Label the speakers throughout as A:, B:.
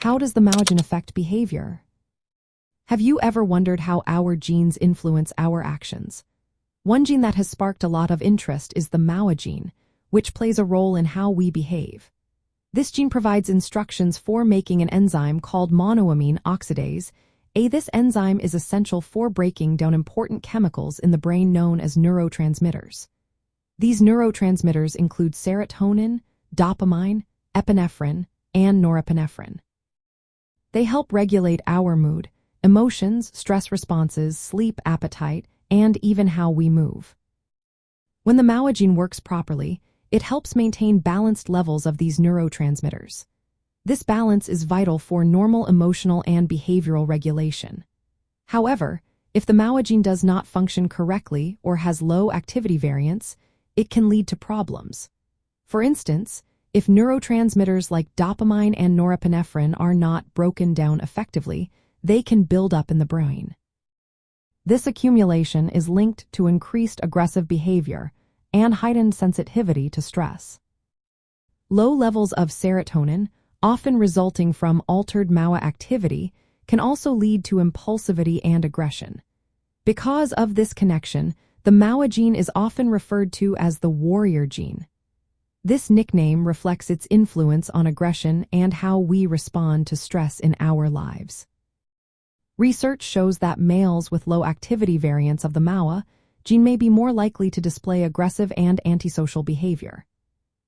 A: How does the MAOA gene affect behavior? Have you ever wondered how our genes influence our actions? One gene that has sparked a lot of interest is the MAOA gene, which plays a role in how we behave. This gene provides instructions for making an enzyme called monoamine oxidase. This enzyme is essential for breaking down important chemicals in the brain known as neurotransmitters. These neurotransmitters include serotonin, dopamine, epinephrine, and norepinephrine. They help regulate our mood, emotions, stress responses, sleep, appetite, and even how we move. When the MAOA gene works properly, it helps maintain balanced levels of these neurotransmitters. This balance is vital for normal emotional and behavioral regulation. However, if the MAOA gene does not function correctly or has low activity variance, it can lead to problems. For instance, if neurotransmitters like dopamine and norepinephrine are not broken down effectively, they can build up in the brain. This accumulation is linked to increased aggressive behavior and heightened sensitivity to stress. Low levels of serotonin, often resulting from altered MAOA activity, can also lead to impulsivity and aggression. Because of this connection, the MAOA gene is often referred to as the warrior gene. This nickname reflects its influence on aggression and how we respond to stress in our lives. Research shows that males with low activity variants of the MAOA gene may be more likely to display aggressive and antisocial behavior.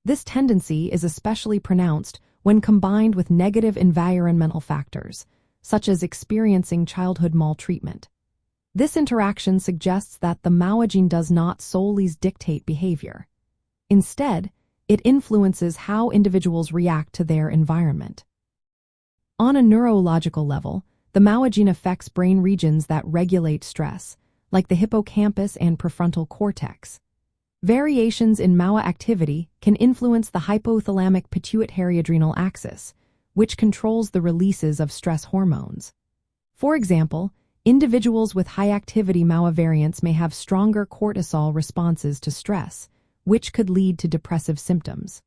A: This tendency is especially pronounced when combined with negative environmental factors, such as experiencing childhood maltreatment. This interaction suggests that the MAOA gene does not solely dictate behavior. Instead, it influences how individuals react to their environment. On a neurological level, the MAOA gene affects brain regions that regulate stress, like the hippocampus and prefrontal cortex. Variations in MAOA activity can influence the hypothalamic pituitary adrenal axis, which controls the releases of stress hormones. For example, individuals with high-activity MAOA variants may have stronger cortisol responses to stress, which could lead to depressive symptoms.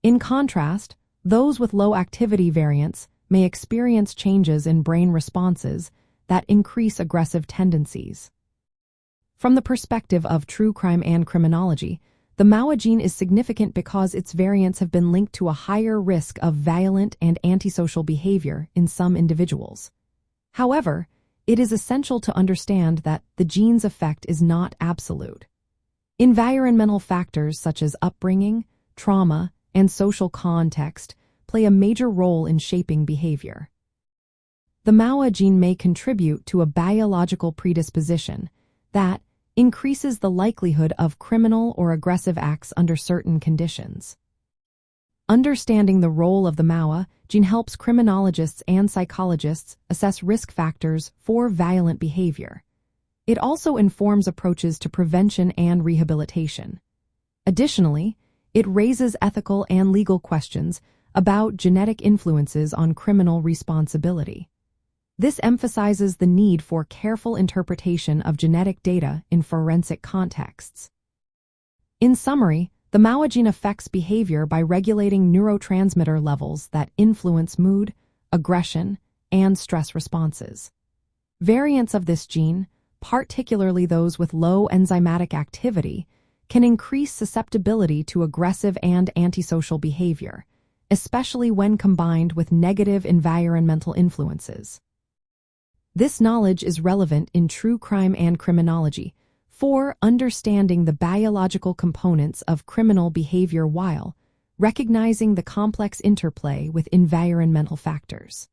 A: In contrast, those with low-activity variants may experience changes in brain responses that increase aggressive tendencies. From the perspective of true crime and criminology, the MAOA gene is significant because its variants have been linked to a higher risk of violent and antisocial behavior in some individuals. However, it is essential to understand that the gene's effect is not absolute. Environmental factors such as upbringing, trauma, and social context play a major role in shaping behavior. The MAOA gene may contribute to a biological predisposition that increases the likelihood of criminal or aggressive acts under certain conditions. Understanding the role of the MAOA gene helps criminologists and psychologists assess risk factors for violent behavior. It also informs approaches to prevention and rehabilitation. Additionally, it raises ethical and legal questions about genetic influences on criminal responsibility. This emphasizes the need for careful interpretation of genetic data in forensic contexts. In summary, the MAOA gene affects behavior by regulating neurotransmitter levels that influence mood, aggression, and stress responses. Variants of this gene, particularly those with low enzymatic activity, can increase susceptibility to aggressive and antisocial behavior, especially when combined with negative environmental influences. This knowledge is relevant in true crime and criminology for understanding the biological components of criminal behavior while recognizing the complex interplay with environmental factors.